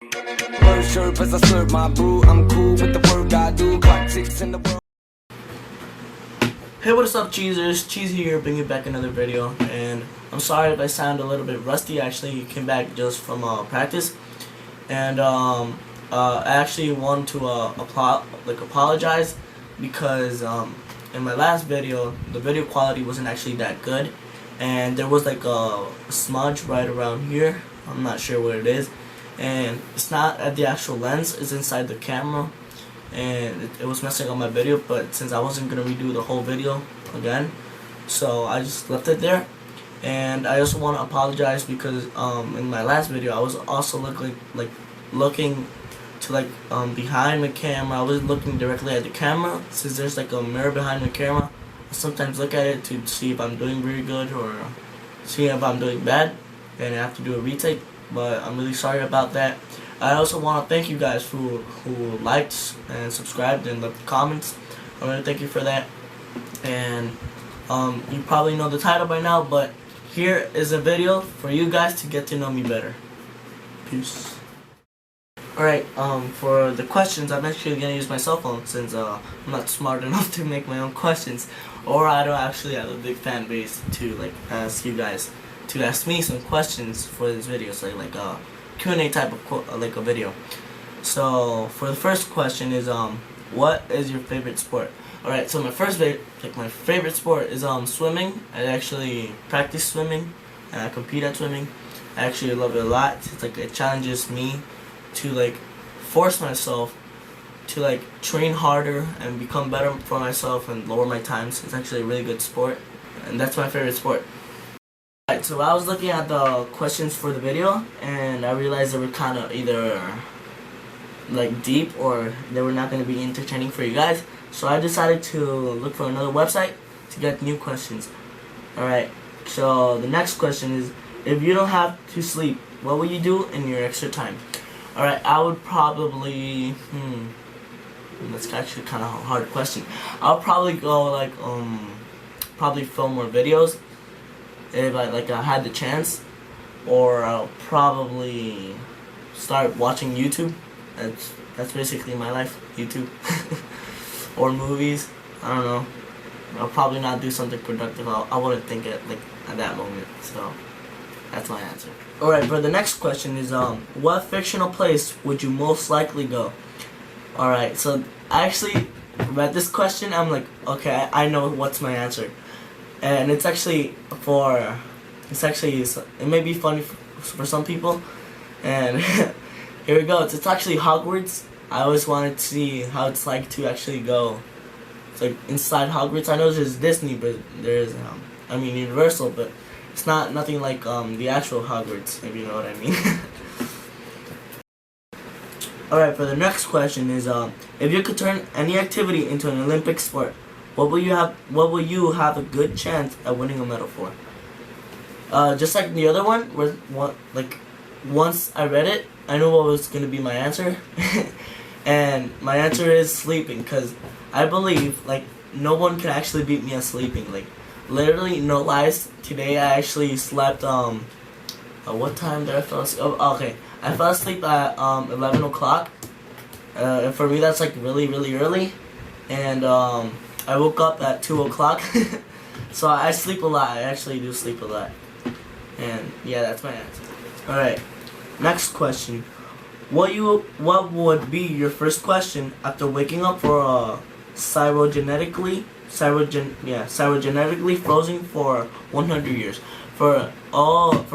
Word shirt as I serve my brew. I'm cool with the work I do. Clock ticks in the world. Hey, what's up, Cheesers? Cheese here, bringing back another video, and I'm sorry if I sound a little bit rusty. I actually came back just from practice, and I actually want to apologize because in my last video, the video quality wasn't actually that good, and there was like a smudge right around here. I'm not sure what it is, and it's not at the actual lens; it's inside the camera. And it was messing up my video, but since I wasn't gonna redo the whole video again, so I just left it there. And I also want to apologize because in my last video I was also looking to behind the camera. I wasn't looking directly at the camera, since there's like a mirror behind the camera. I sometimes look at it to see if I'm doing very good or see if I'm doing bad, and I have to do a retake, but I'm really sorry about that. I also want to thank you guys who liked and subscribed and left comments. I want to thank you for that. And you probably know the title by now, but here is a video for you guys to get to know me better. Peace. Alright, for the questions, I'm actually going to use my cell phone since I'm not smart enough to make my own questions, or I don't actually have a big fan base to ask you guys to ask me some questions for this video, so like Q&A type of a video. So for the first question is what is your favorite sport? Alright, so my favorite sport is swimming. I actually practice swimming and I compete at swimming. I actually love it a lot. It's it challenges me to force myself to train harder and become better for myself and lower my times. It's actually a really good sport, and that's my favorite sport. Alright, so I was looking at the questions for the video, and I realized they were kind of either deep or they were not going to be entertaining for you guys. So I decided to look for another website to get new questions. Alright, so the next question is, if you don't have to sleep, what will you do in your extra time? Alright, I would probably, that's actually kind of a hard question. I'll probably go probably film more videos if I had the chance, or I'll probably start watching YouTube. That's basically my life, YouTube. Or movies. I don't know. I'll probably not do something productive. I wouldn't think it at that moment. So that's my answer. Alright, for the next question is what fictional place would you most likely go? Alright, so I actually read this question. I'm like, okay, I know what's my answer. And it may be funny for some people, and here we go. It's actually Hogwarts. I always wanted to see how it's like to actually go inside Hogwarts. I know there's Disney, but there's Universal, but it's nothing like the actual Hogwarts, if you know what I mean. Alright, for the next question is if you could turn any activity into an Olympic sport, what will you have a good chance at winning a medal for? Just like the other one, where once I read it, I knew what was gonna be my answer, and my answer is sleeping, because I believe no one can actually beat me at sleeping. Literally, no lies. Today I actually slept. What time did I fall asleep? Oh, okay, I fell asleep at 11 o'clock. And for me that's really early, and I woke up at 2 o'clock. So I sleep a lot. I actually do sleep a lot. And yeah, that's my answer. Alright, next question. What would be your first question after waking up for cybergenetically frozen for 100 years? For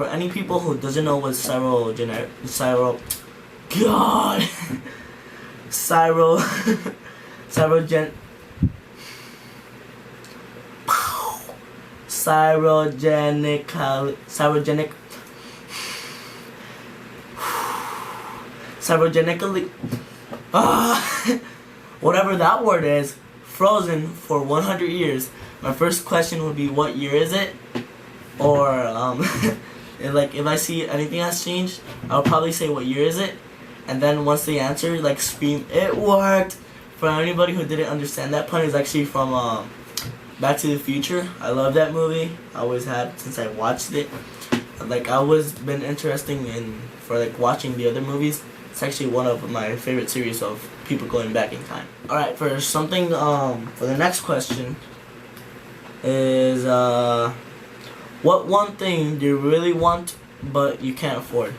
any people who doesn't know what cybergenetically whatever that word is, frozen for 100 years, my first question would be, what year is it? Or if I see anything has changed, I'll probably say, what year is it? And then once they answer, scream, it worked. For anybody who didn't understand, that pun is actually from Back to the Future. I love that movie. I always had since I watched it. I always been interested for watching the other movies. It's actually one of my favorite series of people going back in time. Alright, for something, for the next question is, what one thing do you really want but you can't afford?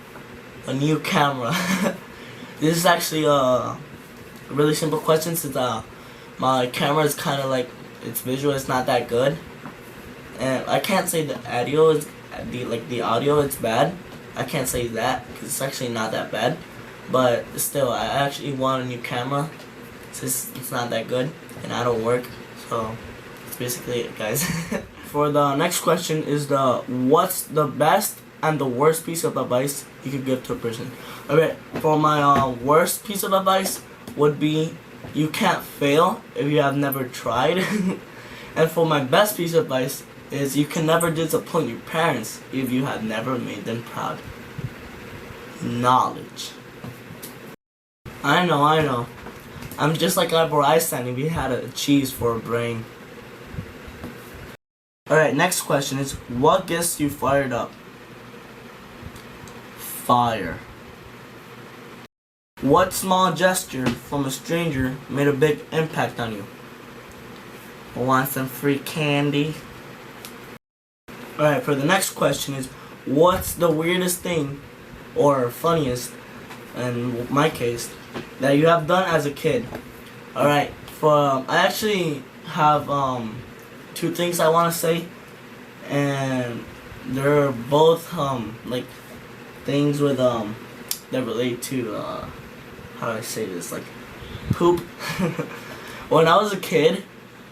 A new camera. This is actually a really simple question since my camera is kind of like, its visual is not that good, and I can't say the audio is the audio is bad. I can't say that because it's actually not that bad, but still I actually want a new camera since it's not that good and I don't work. So that's basically it, guys. For the next question is what's the best and the worst piece of advice you could give to a person? Okay, for my worst piece of advice would be you can't fail if you have never tried. And for my best piece of advice is you can never disappoint your parents if you have never made them proud. Knowledge. I know. I'm just like Albert Einstein if he had a cheese for a brain. Alright, next question is what gets you fired up? Fire. What small gesture from a stranger made a big impact on you? Want some free candy? Alright, for the next question is what's the weirdest thing or funniest, in my case, that you have done as a kid? Alright, I actually have two things I want to say, and they're both like things with that relate to how do I say this, like poop. When I was a kid,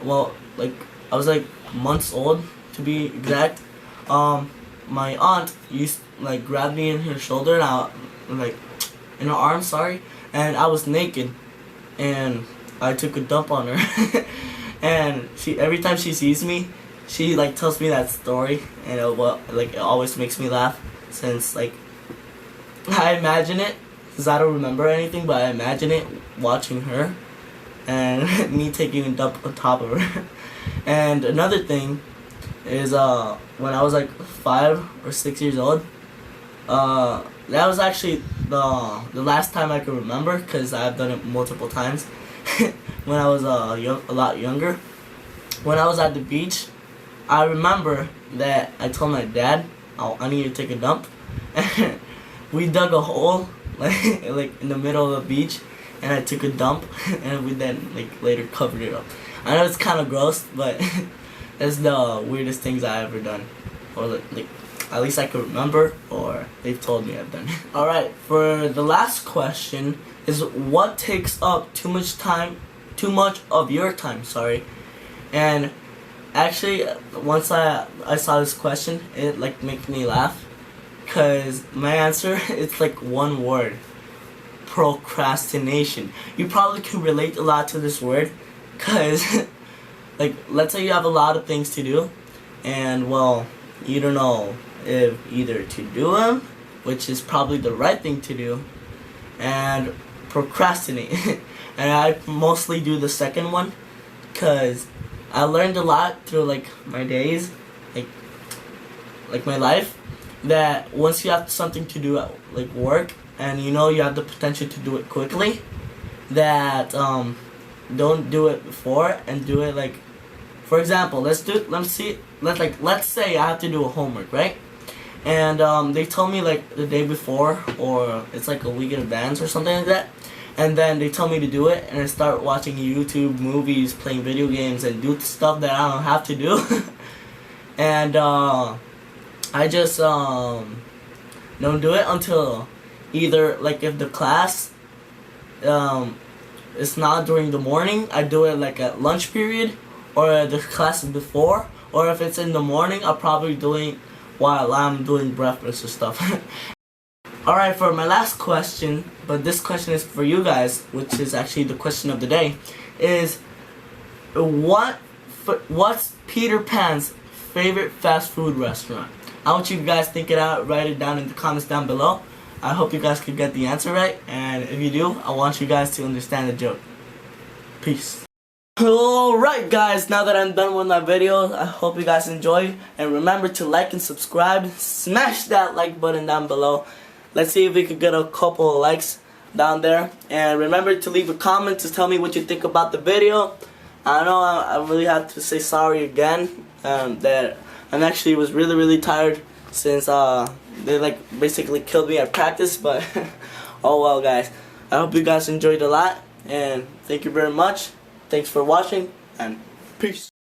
well, like I was like months old to be exact, my aunt used like grab me in her shoulder and like in her arm, sorry, and I was naked and I took a dump on her. And every time she sees me, she like tells me that story, and it always makes me laugh since like I imagine it, because I don't remember anything, but I imagine it watching her and me taking a dump on top of her. And another thing is when I was like 5 or 6 years old, that was actually the last time I could remember, because I've done it multiple times. When I was a lot younger, when I was at the beach, I remember that I told my dad, "Oh, I need to take a dump." We dug a hole like in the middle of the beach, and I took a dump, and we then like later covered it up. I know it's kind of gross, but that's the weirdest things I ever done, or like at least I could remember, or they've told me I've done. All right, for the last question is what takes up too much of your time, sorry. And actually, once I saw this question, it like made me laugh, cause my answer it's like one word: procrastination. You probably can relate a lot to this word, cause like let's say you have a lot of things to do, and well, you don't know if either to do them, which is probably the right thing to do, and procrastinate. And I mostly do the second one, cause I learned a lot through like my days, like my life, that once you have something to do at like work, and you know you have the potential to do it quickly, that don't do it before, and do it like, for example, let's say I have to do a homework, right? And they told me like the day before, or it's like a week in advance or something like that, and then they tell me to do it, and I start watching YouTube, movies, playing video games, and do stuff that I don't have to do. And I just don't do it until either like if the class it's not during the morning, I do it like at lunch period, or the class is before, or if it's in the morning, I'll probably do it while I'm doing breakfast or stuff. Alright, for my last question, but this question is for you guys, which is actually the question of the day, is what's Peter Pan's favorite fast food restaurant? I want you guys to think it out, write it down in the comments down below. I hope you guys could get the answer right, and if you do, I want you guys to understand the joke. Peace. Alright guys, now that I'm done with my video, I hope you guys enjoy, and remember to like and subscribe. Smash that like button down below. Let's see if we could get a couple of likes. down there, and remember to leave a comment to tell me what you think about the video. I know I really have to say sorry again, that I actually was really tired since they like basically killed me at practice, but oh well, guys. I hope you guys enjoyed a lot, and thank you very much. Thanks for watching, and peace.